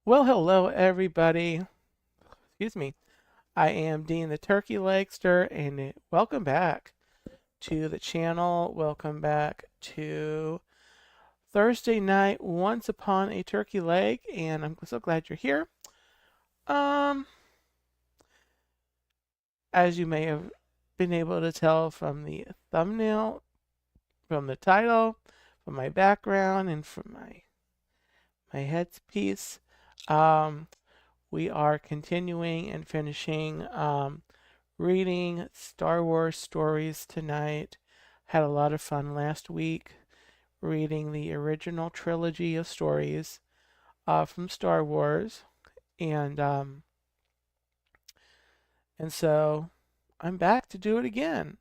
Well, hello everybody. Excuse me. I am Dean the Turkey Legster, and welcome back to the channel. Welcome back to Thursday night Once Upon a Turkey Leg, and I'm so glad you're here. Um, as you may have been able to tell from the thumbnail, from the title, from my background, and from my headpiece, um, we are continuing and finishing reading Star Wars stories tonight. Had a lot of fun last week reading the original trilogy of stories from Star Wars, and um, and so I'm back to do it again.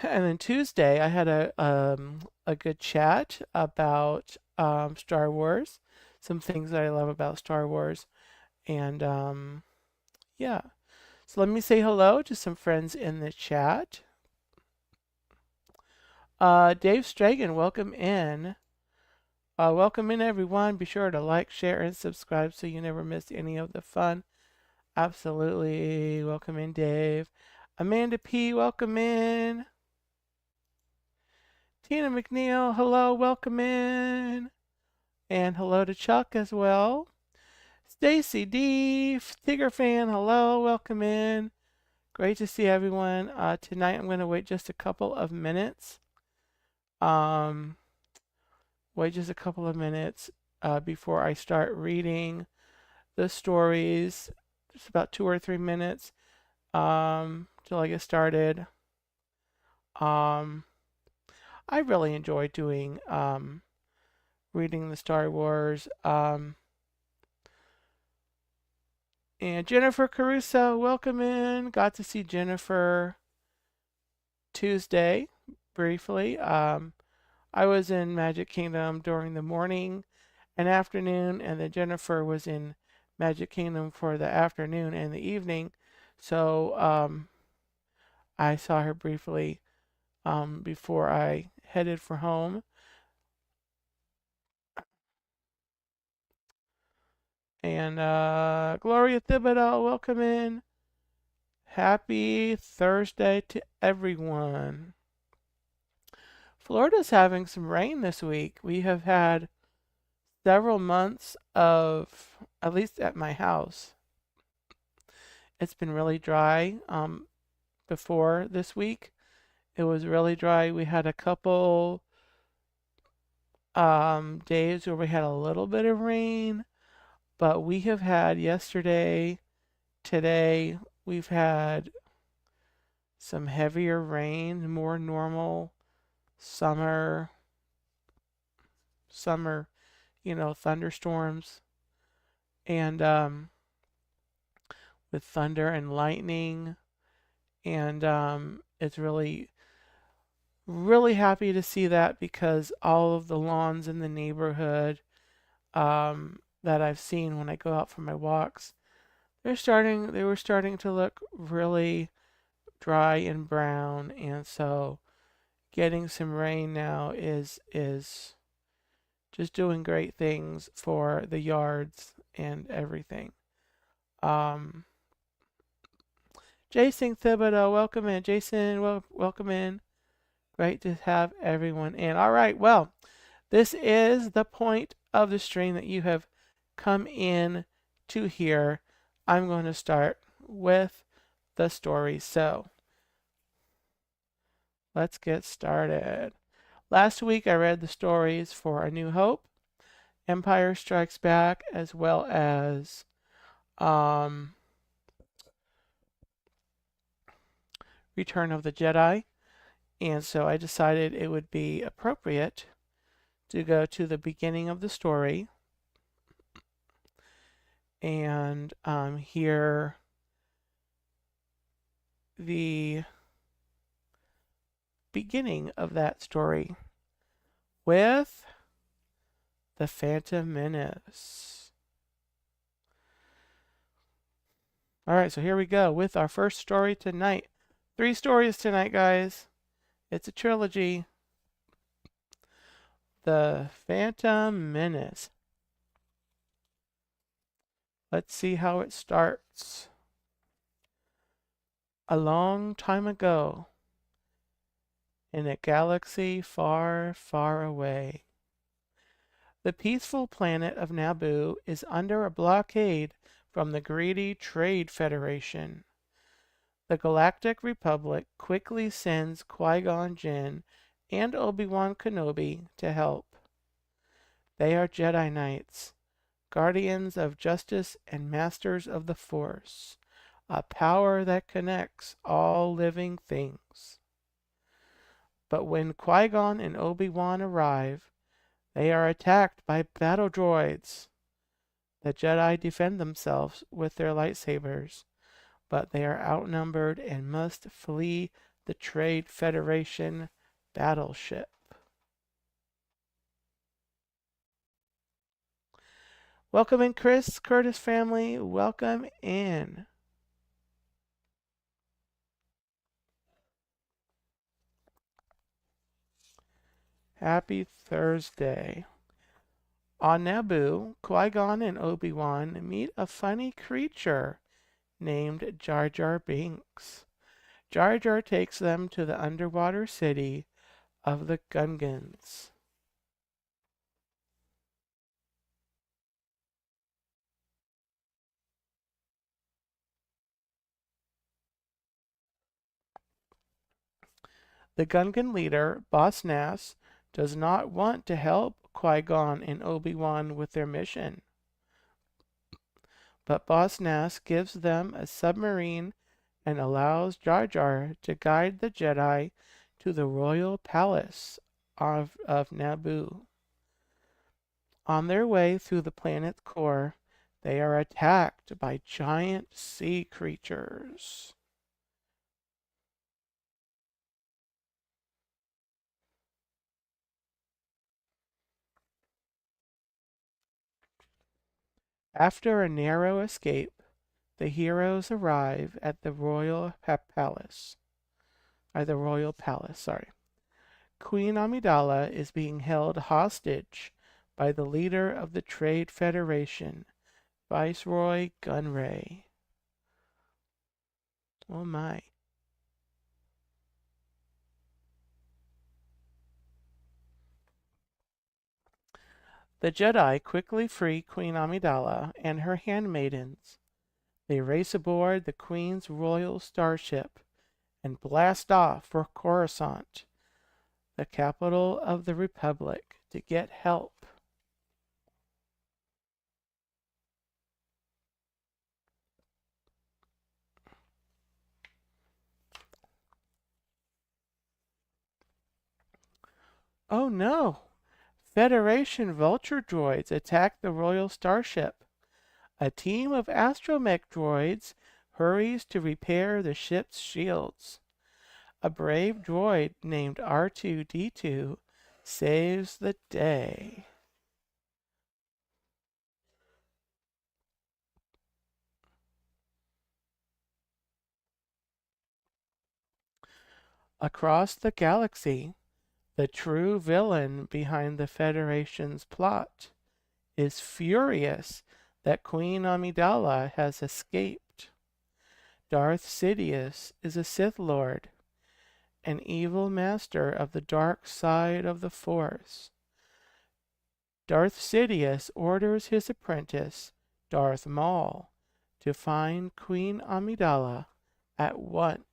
And then Tuesday I had a good chat about Star Wars, some things that I love about Star Wars, and yeah. So let me say hello to some friends in the chat. Dave Stragan, welcome in. Welcome in, everyone. Be sure to like, share, and subscribe so you never miss any of the fun. Absolutely. Welcome in, Dave. Amanda P., welcome in. Tina McNeil, hello, welcome in. And hello to Chuck as well. Stacy D., Tigger fan, hello, welcome in. Great to see everyone. Tonight I'm going to wait just a couple of minutes. Wait just a couple of minutes before I start reading the stories. Just about 2 or 3 minutes till I get started. I really enjoy doing reading the Star Wars. And Jennifer Caruso, welcome in. Got to see Jennifer Tuesday briefly. I was in Magic Kingdom during the morning and afternoon, and then Jennifer was in Magic Kingdom for the afternoon and the evening. So I saw her briefly before I headed for home. And Gloria Thibodeau, welcome in. Happy Thursday to everyone. Florida's having some rain this week. We have had several months of, at least at my house, it's been really dry. Before this week, it was really dry. We had a couple days where we had a little bit of rain, but we have had yesterday, today, we've had some heavier rain, more normal summer, summer, thunderstorms, and with thunder and lightning, and it's really, really happy to see that because all of the lawns in the neighborhood that I've seen when I go out for my walks, they were starting to look really dry and brown, and so getting some rain now is just doing great things for the yards and everything. Um, Jason Thibodeau, welcome in. Jason, welcome in. Great to have everyone in. All right, well, this is the point of the stream that you have come in to hear. I'm going to start with the story. So let's get started. Last week I read the stories for A New Hope, Empire Strikes Back, as well as Return of the Jedi. And so I decided it would be appropriate to go to the beginning of the story and hear the beginning of that story with the Phantom Menace. All right, so here we go with our first story tonight. 3 stories tonight, guys. It's a trilogy. The Phantom Menace. Let's see how it starts. A long time ago, in a galaxy far, far away, the peaceful planet of Naboo is under a blockade from the greedy Trade Federation. The Galactic Republic quickly sends Qui-Gon Jinn and Obi-Wan Kenobi to help. They are Jedi Knights, guardians of justice and masters of the Force, a power that connects all living things. But when Qui-Gon and Obi-Wan arrive, they are attacked by battle droids. The Jedi defend themselves with their lightsabers, but they are outnumbered and must flee the Trade Federation battleship. Welcome in, Chris Curtis family. Welcome in. Happy Thursday. On Naboo, Qui-Gon and Obi-Wan meet a funny creature named Jar Jar Binks. Jar Jar takes them to the underwater city of the Gungans. The Gungan leader, Boss Nass, does not want to help Qui-Gon and Obi-Wan with their mission. But Boss Nass gives them a submarine and allows Jar Jar to guide the Jedi to the royal palace of Naboo. On their way through the planet's core, they are attacked by giant sea creatures. After a narrow escape, the heroes arrive at the royal palace. Queen Amidala is being held hostage by the leader of the Trade Federation, Viceroy Gunray. Oh my. The Jedi quickly free Queen Amidala and her handmaidens. They race aboard the Queen's royal starship and blast off for Coruscant, the capital of the Republic, to get help. Oh no! Federation vulture droids attack the royal starship. A team of astromech droids hurries to repair the ship's shields. A brave droid named R2-D2 saves the day. Across the galaxy, the true villain behind the Federation's plot is furious that Queen Amidala has escaped. Darth Sidious is a Sith Lord, an evil master of the dark side of the Force. Darth Sidious orders his apprentice, Darth Maul, to find Queen Amidala at once.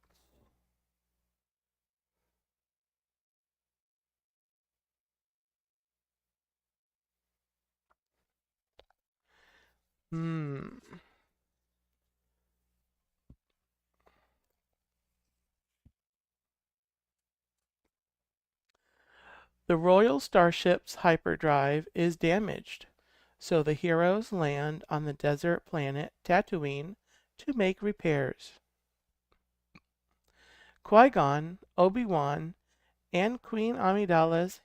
The royal starship's hyperdrive is damaged, so the heroes land on the desert planet Tatooine to make repairs. Qui-Gon, Obi-Wan, and Queen Amidala's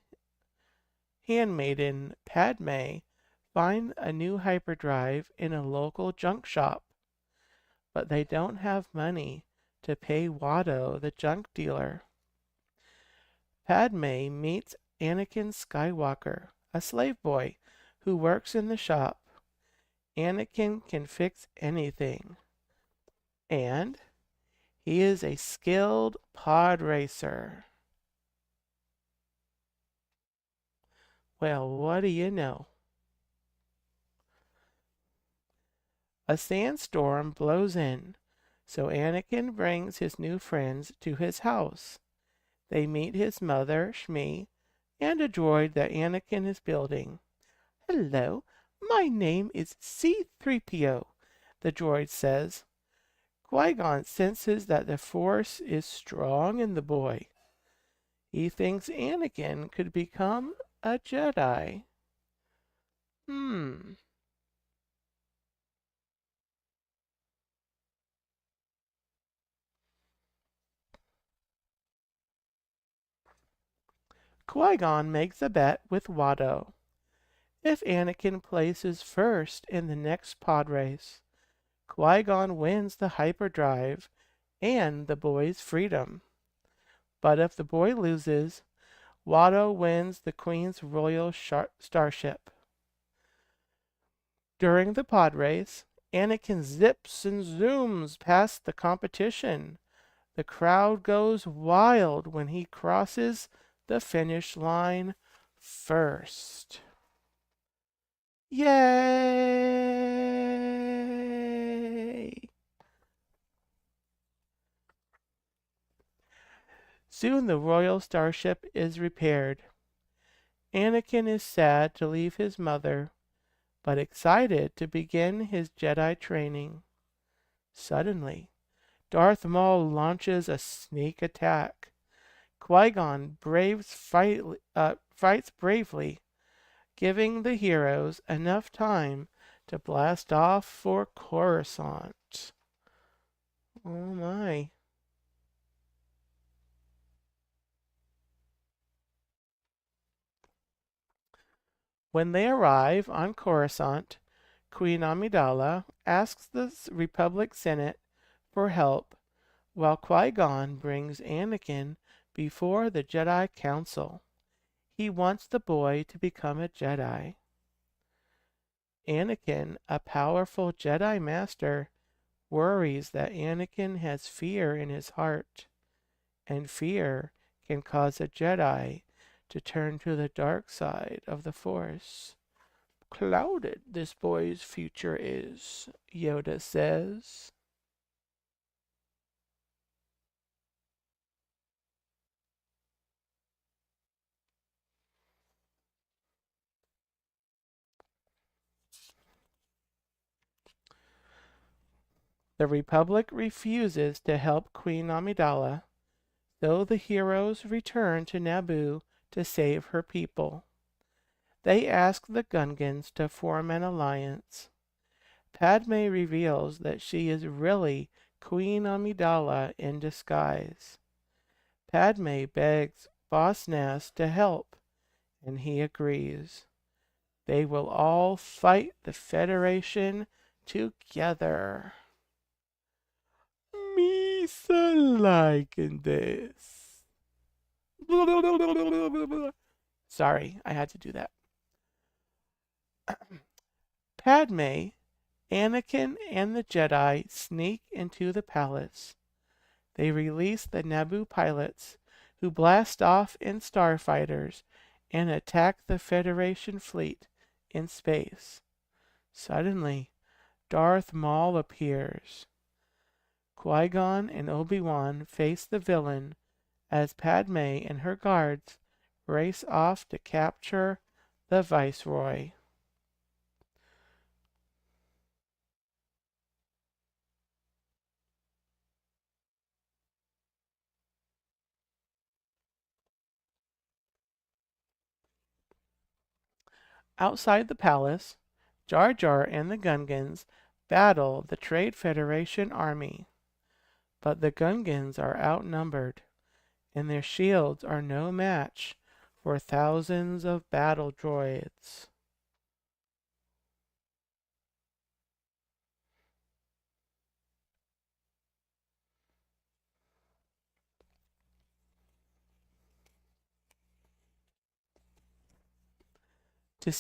handmaiden Padme find a new hyperdrive in a local junk shop, but they don't have money to pay Watto, the junk dealer. Padme meets Anakin Skywalker, a slave boy who works in the shop. Anakin can fix anything, and he is a skilled pod racer. Well, what do you know? A sandstorm blows in, so Anakin brings his new friends to his house. They meet his mother, Shmi, and a droid that Anakin is building. Hello, my name is C-3PO, the droid says. Qui-Gon senses that the Force is strong in the boy. He thinks Anakin could become a Jedi. Hmm. Qui-Gon makes a bet with Watto. If Anakin places first in the next pod race, Qui-Gon wins the hyperdrive and the boy's freedom. But if the boy loses, Watto wins the Queen's royal starship. During the pod race, Anakin zips and zooms past the competition. The crowd goes wild when he crosses the finish line first. Yay! Soon the royal starship is repaired. Anakin is sad to leave his mother, but excited to begin his Jedi training. Suddenly, Darth Maul launches a sneak attack. Qui-Gon fights bravely, giving the heroes enough time to blast off for Coruscant. Oh my. When they arrive on Coruscant, Queen Amidala asks the Republic Senate for help, while Qui-Gon brings Anakin before the Jedi Council. He wants the boy to become a Jedi. Anakin, a powerful Jedi Master, worries that Anakin has fear in his heart, and fear can cause a Jedi to turn to the dark side of the Force. Clouded this boy's future is, Yoda says. The Republic refuses to help Queen Amidala, so the heroes return to Naboo to save her people. They ask the Gungans to form an alliance. Padme reveals that she is really Queen Amidala in disguise. Padme begs Boss Nass to help, and he agrees. They will all fight the Federation together. Me so liking this. Sorry, I had to do that. Padme, Anakin, and the Jedi sneak into the palace. They release the Naboo pilots, who blast off in starfighters and attack the Federation fleet in space. Suddenly, Darth Maul appears. Qui-Gon and Obi-Wan face the villain as Padme and her guards race off to capture the Viceroy. Outside the palace, Jar Jar and the Gungans battle the Trade Federation army. But the Gungans are outnumbered, and their shields are no match for thousands of battle droids. To,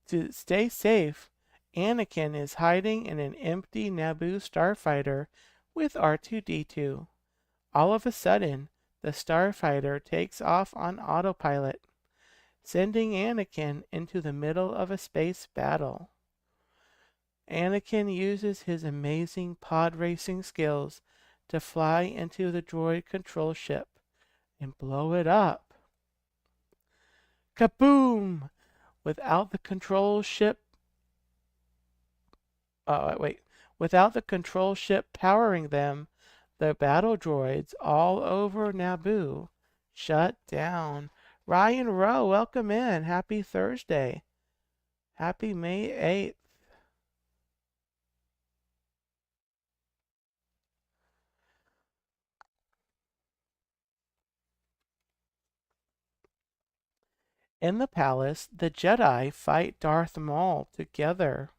to stay safe, Anakin is hiding in an empty Naboo starfighter with R2-D2. All of a sudden, the starfighter takes off on autopilot, sending Anakin into the middle of a space battle. Anakin uses his amazing pod racing skills to fly into the droid control ship and blow it up. Kaboom! Without the control ship, wait, without the control ship powering them, the battle droids all over Naboo shut down. Ryan Rowe, welcome in. Happy Thursday. Happy May 8th. In the palace, the Jedi fight Darth Maul together,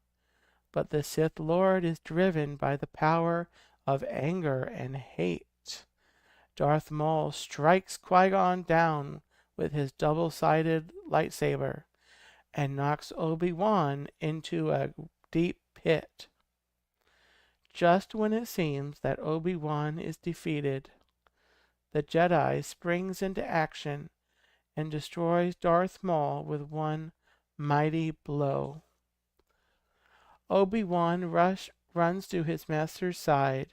but the Sith Lord is driven by the power of anger and hate. Darth Maul strikes Qui-Gon down with his double-sided lightsaber and knocks Obi-Wan into a deep pit. Just when it seems that Obi-Wan is defeated, the Jedi springs into action and destroys Darth Maul with one mighty blow. Obi-Wan runs to his master's side.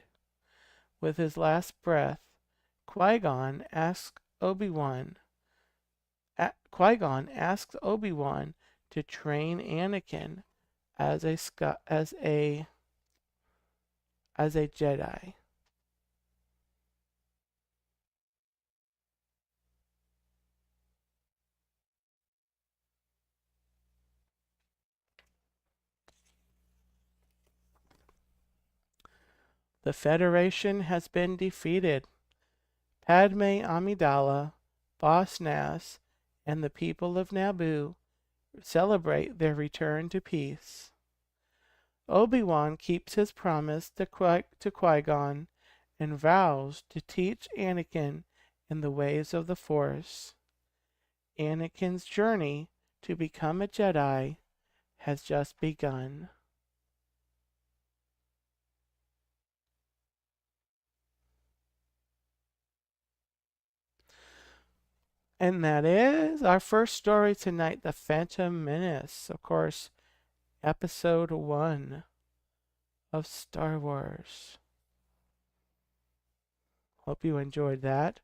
With his last breath, Qui-Gon asks Obi-Wan to train Anakin as a Jedi. The Federation has been defeated. Padme Amidala, Boss Nass, and the people of Naboo celebrate their return to peace. Obi-Wan keeps his promise to Qui-Gon and vows to teach Anakin in the ways of the Force. Anakin's journey to become a Jedi has just begun. And that is our first story tonight, The Phantom Menace. Of course, Episode 1 of Star Wars. Hope you enjoyed that.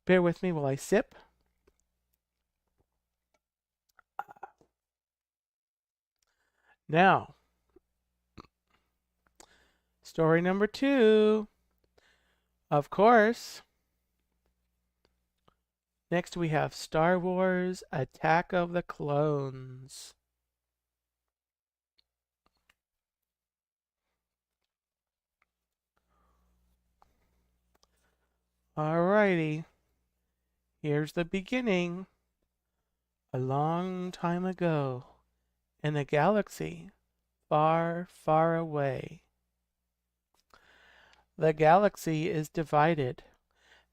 Bear with me while I sip. Now, story number 2. Of course, next we have Star Wars Attack of the Clones. Alrighty, here's the beginning. A long time ago, in a galaxy far, far away. The galaxy is divided.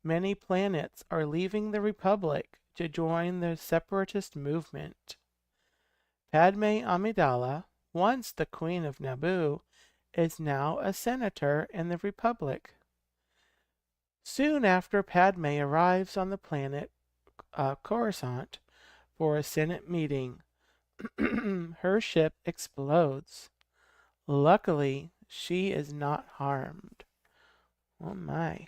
Many planets are leaving the Republic to join the separatist movement. Padme Amidala, once the Queen of Naboo, is now a senator in the Republic. Soon after Padme arrives on the planet Coruscant for a Senate meeting, her ship explodes. Luckily, she is not harmed. Oh my.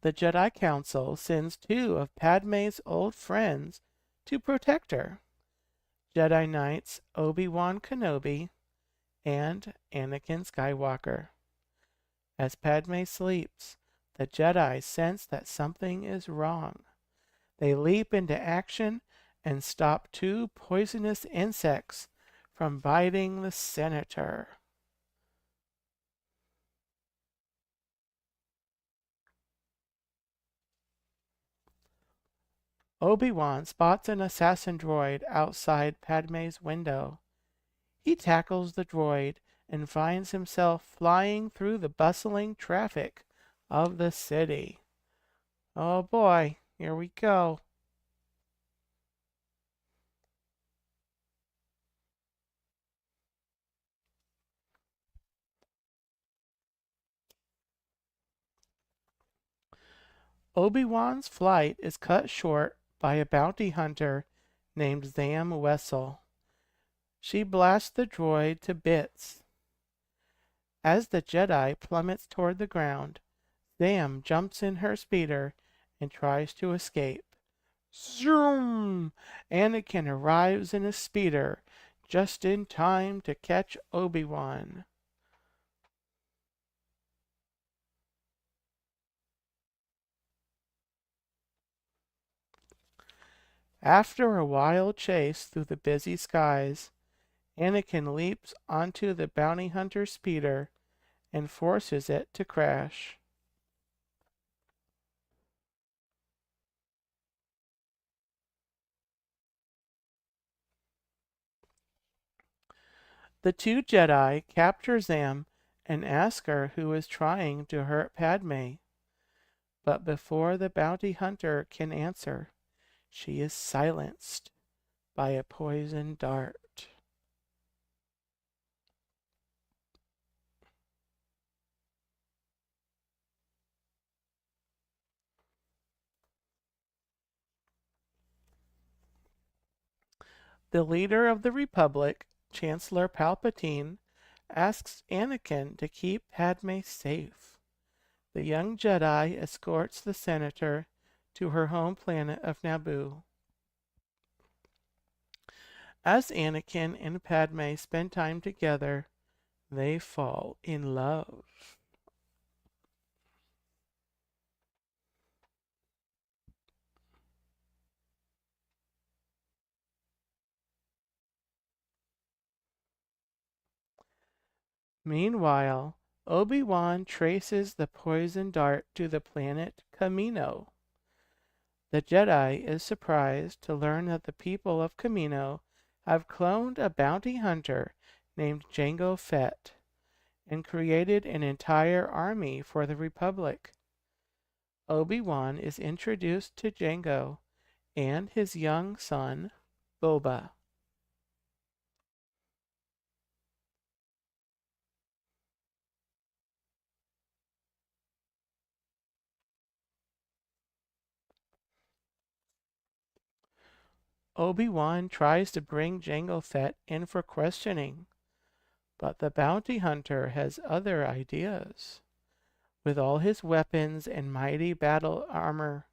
The Jedi Council sends 2 of Padme's old friends to protect her. Jedi Knights Obi-Wan Kenobi and Anakin Skywalker. As Padme sleeps, the Jedi sense that something is wrong. They leap into action and stop 2 poisonous insects from biting the senator. Obi-Wan spots an assassin droid outside Padme's window. He tackles the droid and finds himself flying through the bustling traffic of the city. Oh boy, here we go. Obi-Wan's flight is cut short by a bounty hunter named Zam Wessel. She blasts the droid to bits. As the Jedi plummets toward the ground, Zam jumps in her speeder and tries to escape. Zoom! Anakin arrives in a speeder just in time to catch Obi-Wan. After a wild chase through the busy skies, Anakin leaps onto the bounty hunter's speeder and forces it to crash. The two Jedi capture Zam and ask her who is trying to hurt Padme. But before the bounty hunter can answer, she is silenced by a poison dart. The leader of the Republic, Chancellor Palpatine, asks Anakin to keep Padme safe. The young Jedi escorts the senator to her home planet of Naboo. As Anakin and Padme spend time together, they fall in love. Meanwhile, Obi-Wan traces the poison dart to the planet Kamino. The Jedi is surprised to learn that the people of Kamino have cloned a bounty hunter named Jango Fett and created an entire army for the Republic. Obi-Wan is introduced to Jango and his young son, Boba. Obi-Wan tries to bring Jango Fett in for questioning, but the bounty hunter has other ideas. With all his weapons and mighty battle armor,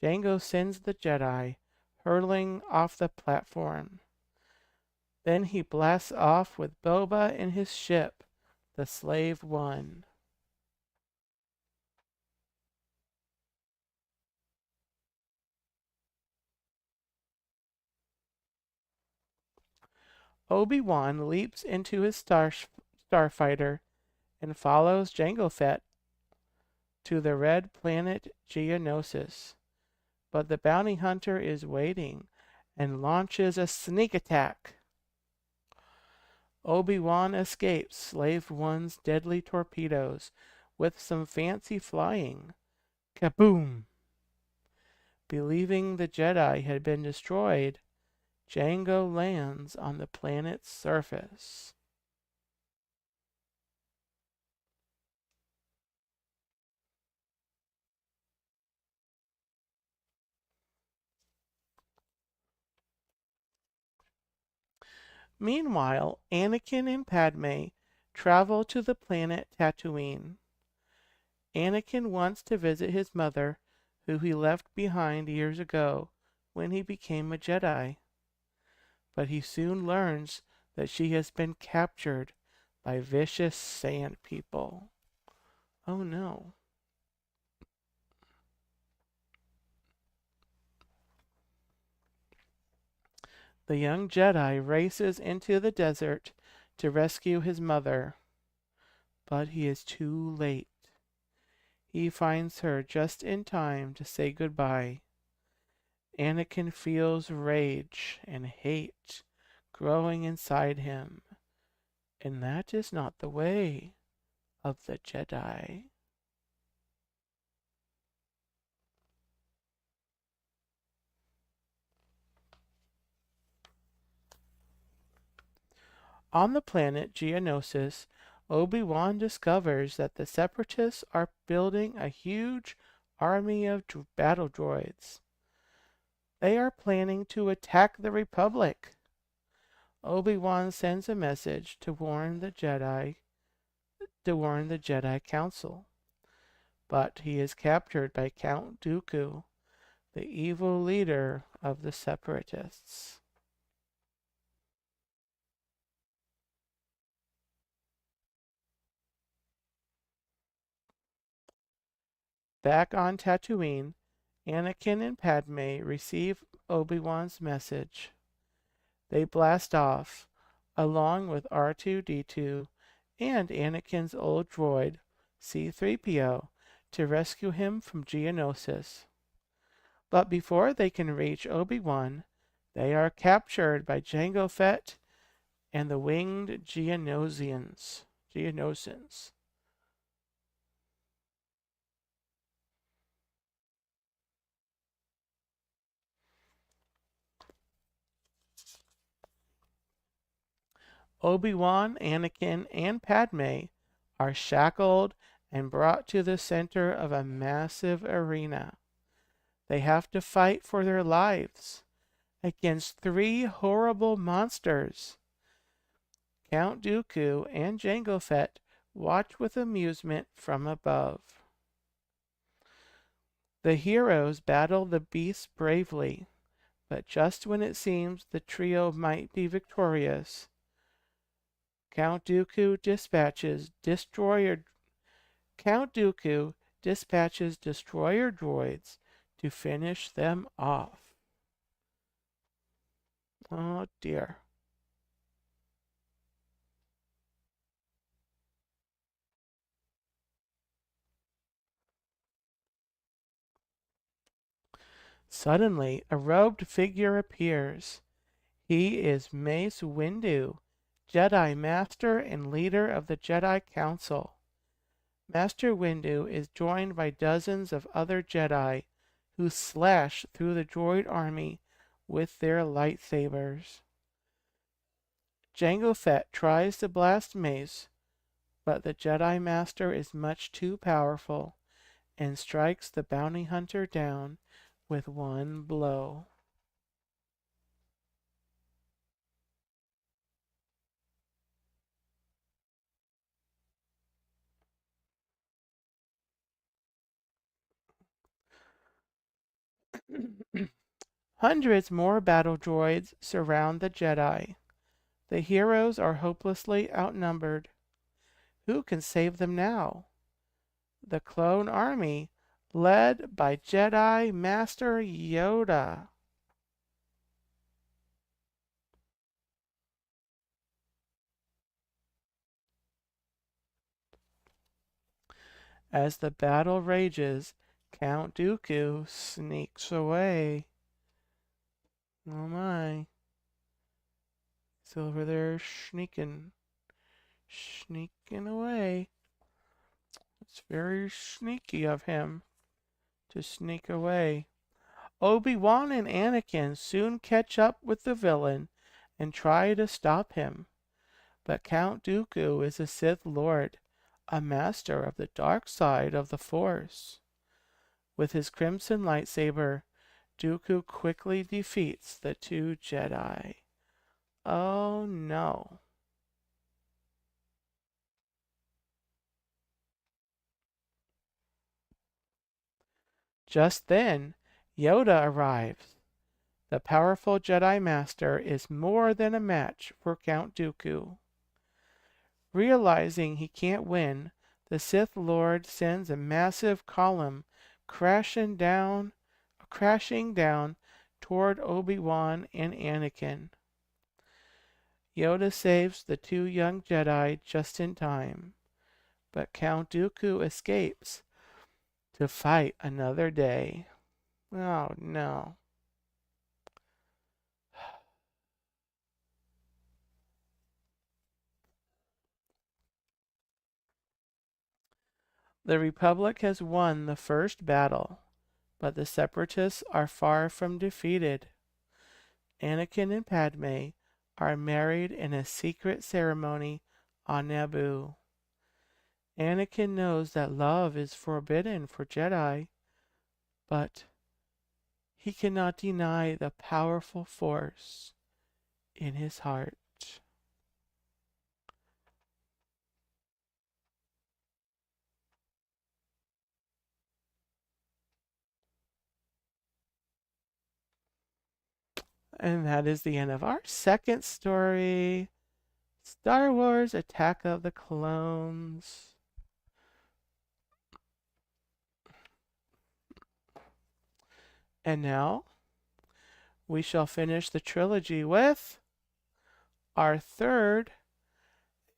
Jango sends the Jedi hurtling off the platform. Then he blasts off with Boba in his ship, the Slave One. Obi-Wan leaps into his starfighter and follows Jango Fett to the red planet Geonosis. But the bounty hunter is waiting and launches a sneak attack. Obi-Wan escapes Slave One's deadly torpedoes with some fancy flying. Kaboom! Believing the Jedi had been destroyed, Jango lands on the planet's surface. Meanwhile, Anakin and Padme travel to the planet Tatooine. Anakin wants to visit his mother, who he left behind years ago when he became a Jedi. But he soon learns that she has been captured by vicious sand people. Oh no. The young Jedi races into the desert to rescue his mother, but he is too late. He finds her just in time to say goodbye. Anakin feels rage and hate growing inside him, and that is not the way of the Jedi. On the planet Geonosis, Obi-Wan discovers that the Separatists are building a huge army of battle droids. They are planning to attack the Republic. Obi-Wan sends a message to warn the Jedi Council, but he is captured by Count Dooku, the evil leader of the Separatists. Back on Tatooine, Anakin and Padme receive Obi-Wan's message. They blast off, along with R2-D2 and Anakin's old droid, C-3PO, to rescue him from Geonosis. But before they can reach Obi-Wan, they are captured by Jango Fett and the winged Geonosians. Obi-Wan, Anakin, and Padme are shackled and brought to the center of a massive arena. They have to fight for their lives against 3 horrible monsters. Count Dooku and Jango Fett watch with amusement from above. The heroes battle the beasts bravely, but just when it seems the trio might be victorious, Count Dooku dispatches destroyer droids to finish them off. Oh dear. Suddenly, a robed figure appears. He is Mace Windu, Jedi Master and leader of the Jedi Council. Master Windu is joined by dozens of other Jedi who slash through the droid army with their lightsabers. Jango Fett tries to blast Mace, but the Jedi Master is much too powerful and strikes the bounty hunter down with one blow. Hundreds more battle droids surround the Jedi. The heroes are hopelessly outnumbered. Who can save them now? The clone army, led by Jedi Master Yoda. As the battle rages, Count Dooku sneaks away. Oh my. He's over there sneaking away. It's very sneaky of him to sneak away. Obi-Wan and Anakin soon catch up with the villain and try to stop him. But Count Dooku is a Sith Lord, a master of the dark side of the Force. With his crimson lightsaber, Dooku quickly defeats the 2 Jedi. Oh no. Just then, Yoda arrives. The powerful Jedi Master is more than a match for Count Dooku. Realizing he can't win, the Sith Lord sends a massive column crashing down toward Obi-Wan and Anakin. Yoda saves the 2 young Jedi just in time, but Count Dooku escapes to fight another day. Oh no. The Republic has won the first battle, but the Separatists are far from defeated. Anakin and Padme are married in a secret ceremony on Naboo. Anakin knows that love is forbidden for Jedi, but he cannot deny the powerful force in his heart. And that is the end of our second story, Star Wars Attack of the Clones. And now we shall finish the trilogy with our third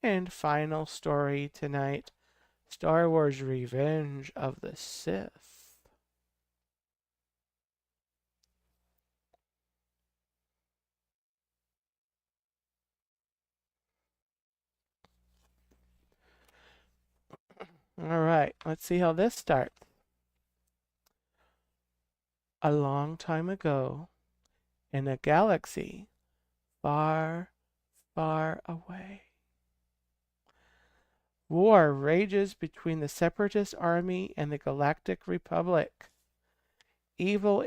and final story tonight, Star Wars Revenge of the Sith. All right, let's see how this starts. A long time ago, in a galaxy far, far away, war rages between the Separatist Army and the Galactic Republic. Evil,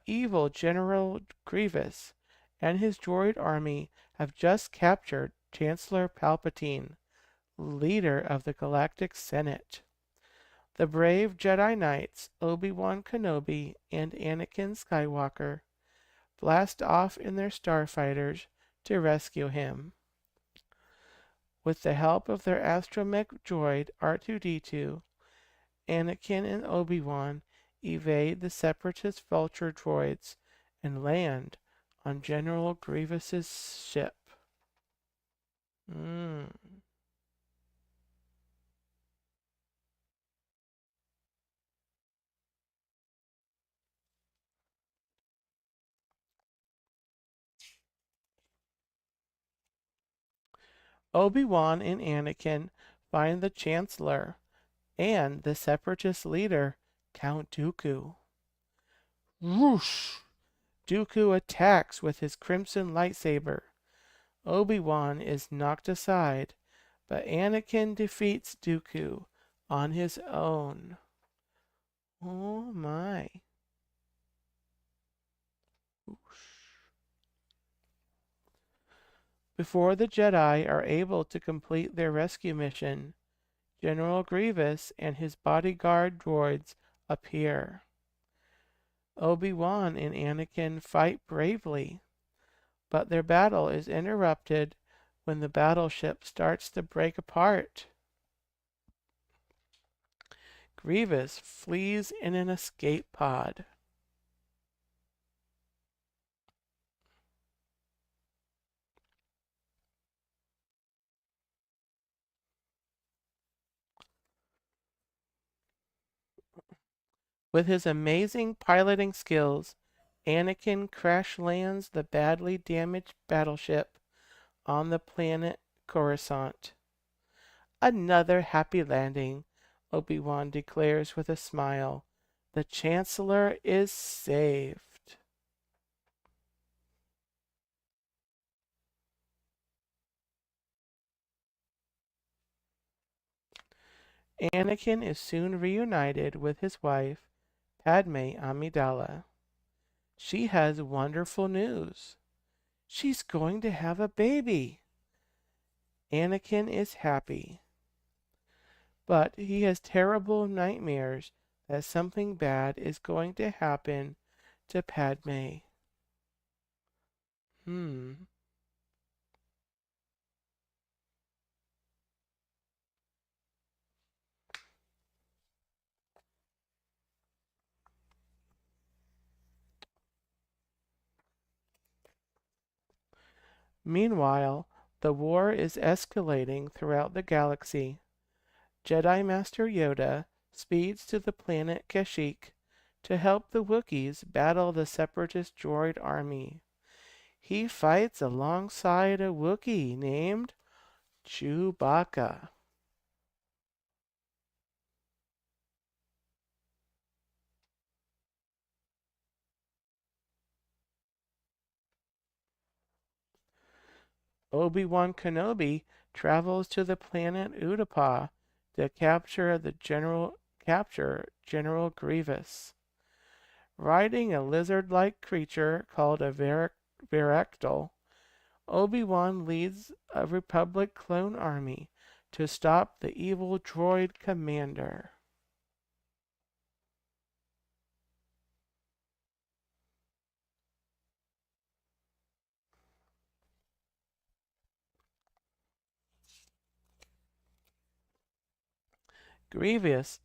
evil General Grievous and his droid army have just captured Chancellor Palpatine, leader of the Galactic Senate. The brave Jedi Knights Obi-Wan Kenobi and Anakin Skywalker blast off in their starfighters to rescue him. With the help of their astromech droid R2-D2, Anakin and Obi-Wan evade the Separatist vulture droids and land on General Grievous's ship. Obi-Wan and Anakin find the Chancellor and the Separatist leader, Count Dooku. Whoosh! Dooku attacks with his crimson lightsaber. Obi-Wan is knocked aside, but Anakin defeats Dooku on his own. Oh my. Before the Jedi are able to complete their rescue mission, General Grievous and his bodyguard droids appear. Obi-Wan and Anakin fight bravely, but their battle is interrupted when the battleship starts to break apart. Grievous flees in an escape pod. With his amazing piloting skills, Anakin crash lands the badly damaged battleship on the planet Coruscant. Another happy landing, Obi-Wan declares with a smile. The Chancellor is saved. Anakin is soon reunited with his wife, Padme Amidala. She has wonderful news. She's going to have a baby. Anakin is happy, but he has terrible nightmares that something bad is going to happen to Padme. Meanwhile, the war is escalating throughout the galaxy. Jedi Master Yoda speeds to the planet Kashyyyk to help the Wookiees battle the Separatist droid army. He fights alongside a Wookiee named Chewbacca. Obi-Wan Kenobi travels to the planet Utapau to capture General Grievous. Riding a lizard-like creature called a Varactyl, Obi-Wan leads a Republic clone army to stop the evil droid commander. Grievous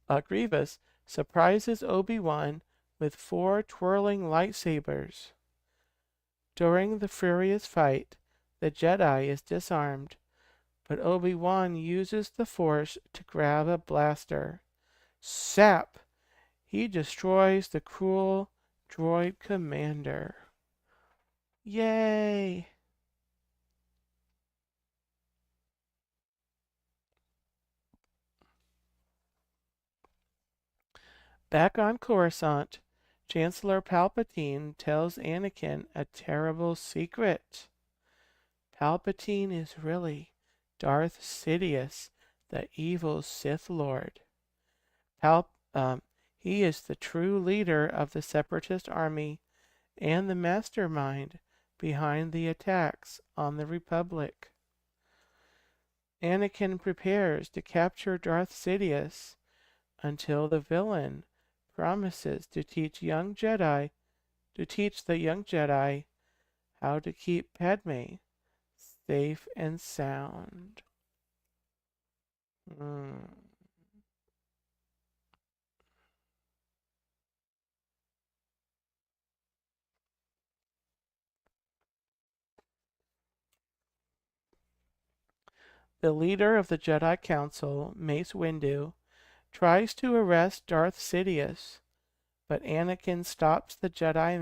surprises Obi-Wan with 4 twirling lightsabers. During the furious fight, the Jedi is disarmed, but Obi-Wan uses the Force to grab a blaster. Sap! He destroys the cruel droid commander. Yay! Back on Coruscant, Chancellor Palpatine tells Anakin a terrible secret. Palpatine is really Darth Sidious, the evil Sith Lord. Pal- he is the true leader of the Separatist army and the mastermind behind the attacks on the Republic. Anakin prepares to capture Darth Sidious until the villain promises to teach the young Jedi how to keep Padme safe and sound. Hmm. The leader of the Jedi Council, Mace Windu, tries to arrest Darth Sidious, but Anakin stops the Jedi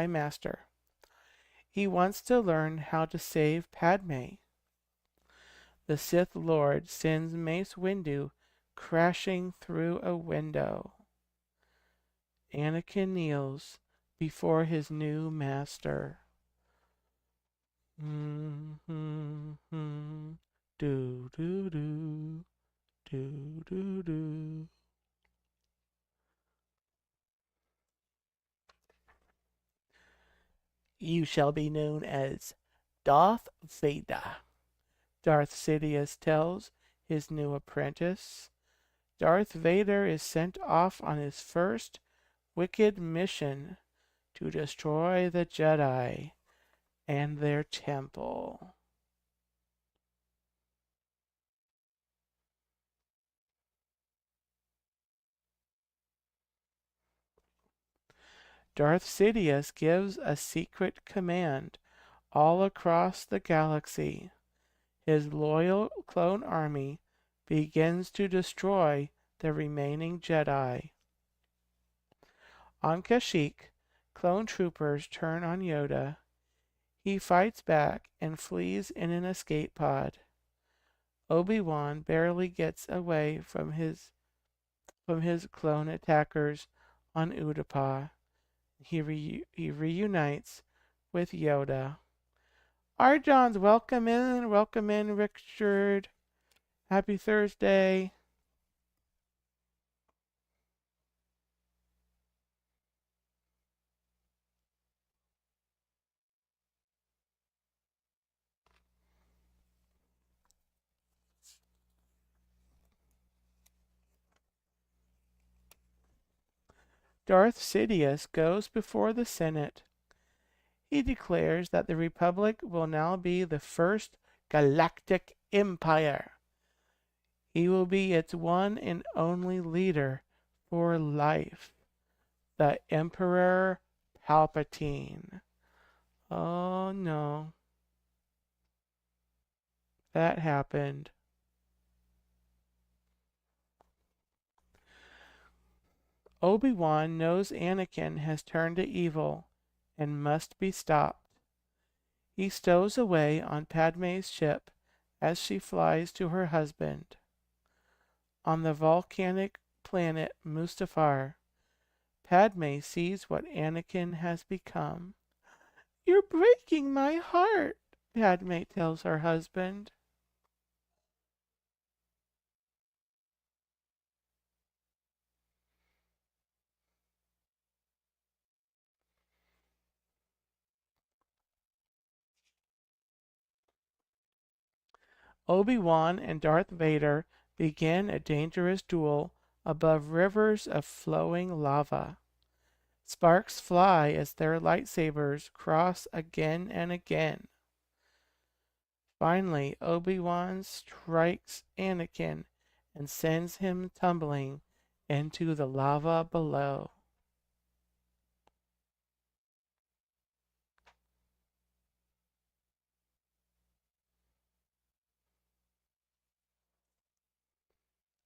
Master. He wants to learn how to save Padme. The Sith Lord sends Mace Windu crashing through a window. Anakin kneels before his new master. Do do do do do do. You shall be known as Darth Vader, Darth Sidious tells his new apprentice. Darth Vader is sent off on his first wicked mission to destroy the Jedi and their temple. Darth Sidious gives a secret command all across the galaxy. His loyal clone army begins to destroy the remaining Jedi. On Kashyyyk, clone troopers turn on Yoda. He fights back and flees in an escape pod. Obi-Wan barely gets away from his clone attackers on Utapau. He reunites with Yoda. Arjon's welcome in, Richard. Happy Thursday. Darth Sidious goes before the Senate. He declares that the Republic will now be the first galactic empire. He will be its one and only leader for life, the Emperor Palpatine. Oh no, that happened. Obi-Wan knows Anakin has turned to evil and must be stopped. He stows away on Padme's ship as she flies to her husband. On the volcanic planet Mustafar, Padme sees what Anakin has become. You're breaking my heart, Padme tells her husband. Obi-Wan and Darth Vader begin a dangerous duel above rivers of flowing lava. Sparks fly as their lightsabers cross again and again. Finally, Obi-Wan strikes Anakin and sends him tumbling into the lava below.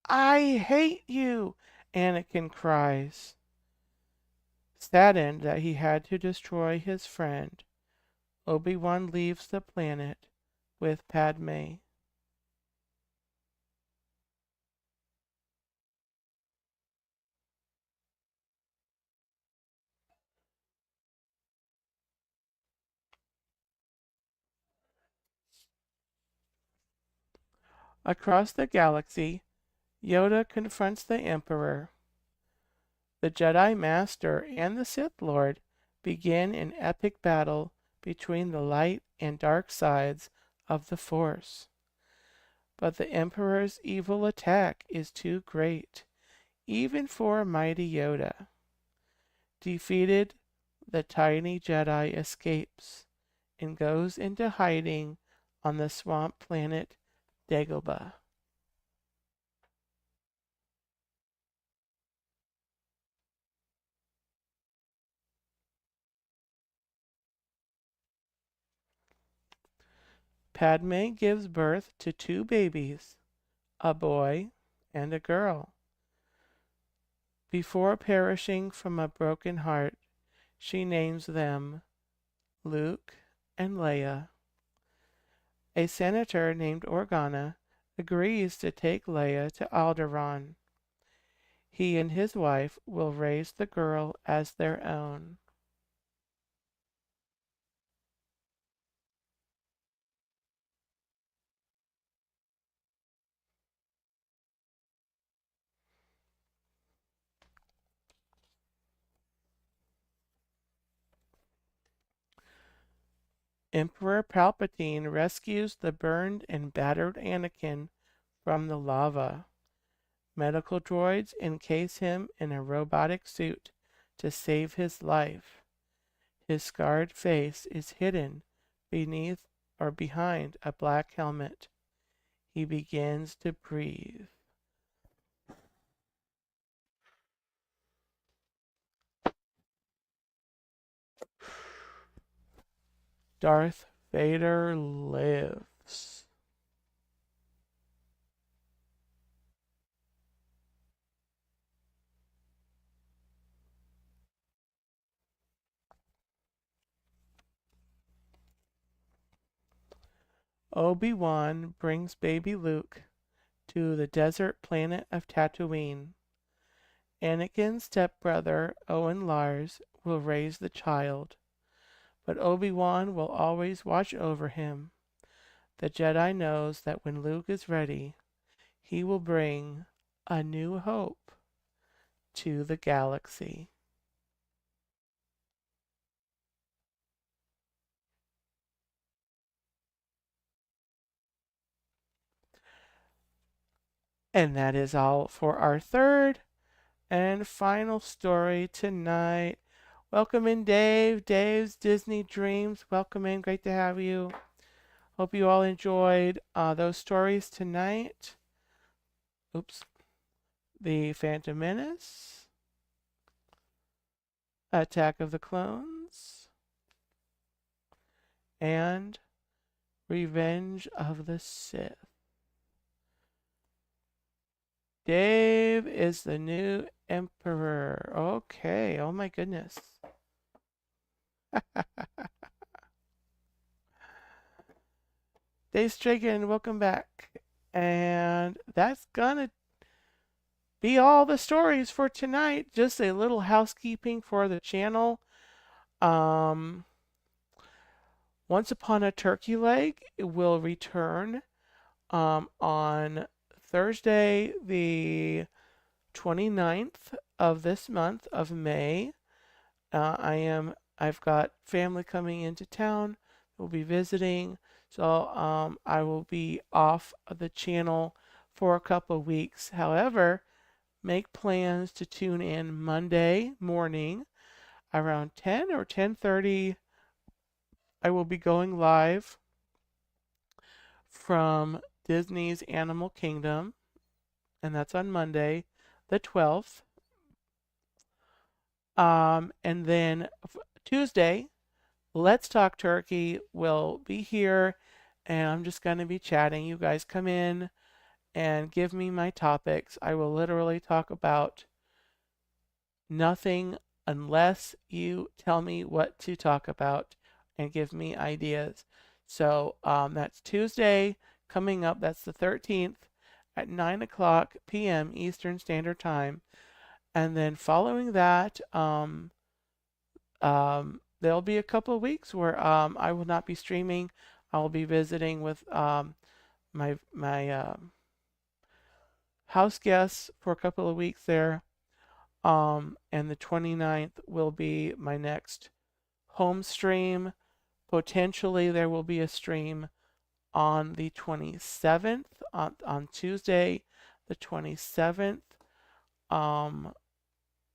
I hate you, Anakin cries, saddened that he had to destroy his friend. Obi-Wan leaves the planet with Padme. Across the galaxy, Yoda confronts the Emperor. The Jedi Master and the Sith Lord begin an epic battle between the light and dark sides of the Force. But the Emperor's evil attack is too great, even for mighty Yoda. Defeated, the tiny Jedi escapes and goes into hiding on the swamp planet Dagobah. Padme gives birth to two babies, a boy and a girl. Before perishing from a broken heart, she names them Luke and Leia. A senator named Organa agrees to take Leia to Alderaan. He and his wife will raise the girl as their own. Emperor Palpatine rescues the burned and battered Anakin from the lava. Medical droids encase him in a robotic suit to save his life. His scarred face is hidden beneath or behind a black helmet. He begins to breathe. Darth Vader lives. Obi-Wan brings baby Luke to the desert planet of Tatooine. Anakin's stepbrother, Owen Lars, will raise the child, but Obi-Wan will always watch over him. The Jedi knows that when Luke is ready, he will bring a new hope to the galaxy. And that is all for our third and final story tonight. Welcome in, Dave. Dave's Disney Dreams. Welcome in. Great to have you. Hope you all enjoyed those stories tonight. Oops. The Phantom Menace, Attack of the Clones, and Revenge of the Sith. Dave is the new emperor. Okay. Oh my goodness. Dave Stragan, welcome back. And that's gonna be all the stories for tonight. Just a little housekeeping for the channel. Want Once Upon a Turkey Leg will return on Thursday, the 29th of this month of May. I've got family coming into town. We'll be visiting, so I will be off of the channel for a couple of weeks. However, make plans to tune in Monday morning around 10 or 10:30. I will be going live from Disney's Animal Kingdom, and that's on Monday, the 12th. And then Tuesday, Let's Talk Turkey will be here, and I'm just going to be chatting. You guys come in and give me my topics. I will literally talk about nothing unless you tell me what to talk about and give me ideas. So that's Tuesday coming up. That's the 13th at 9 o'clock p.m. Eastern Standard Time. And then following that, there'll be a couple of weeks where I will not be streaming. I will be visiting with my house guests for a couple of weeks there. And the 29th will be my next home stream. Potentially, there will be a stream on the 27th, on Tuesday, the 27th.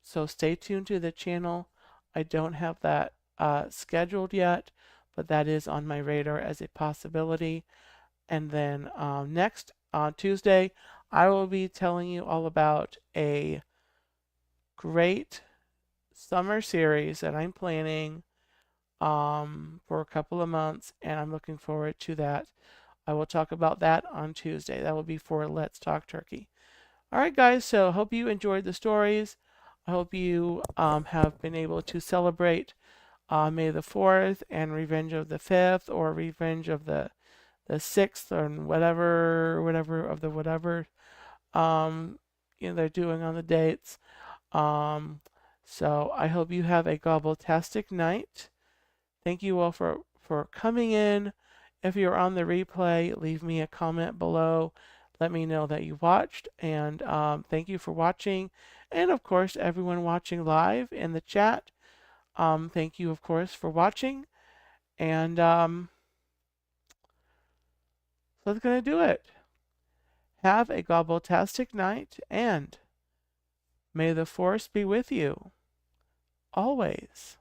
So stay tuned to the channel. I don't have that scheduled yet, but that is on my radar as a possibility. And then next on Tuesday, I will be telling you all about a great summer series that I'm planning for a couple of months, and I'm looking forward to that. I will talk about that on Tuesday. That will be for Let's Talk Turkey. All right, guys, so hope you enjoyed the stories. I hope you have been able to celebrate May the 4th and Revenge of the 5th or Revenge of the 6th or whatever of the whatever they're doing on the dates. So I hope you have a gobbletastic night. Thank you all for coming in. If you're on the replay, leave me a comment below. Let me know that you watched, and thank you for watching. And of course, everyone watching live in the chat, thank you, of course, for watching. And so that's going to do it. Have a gobbletastic night, and may the force be with you always.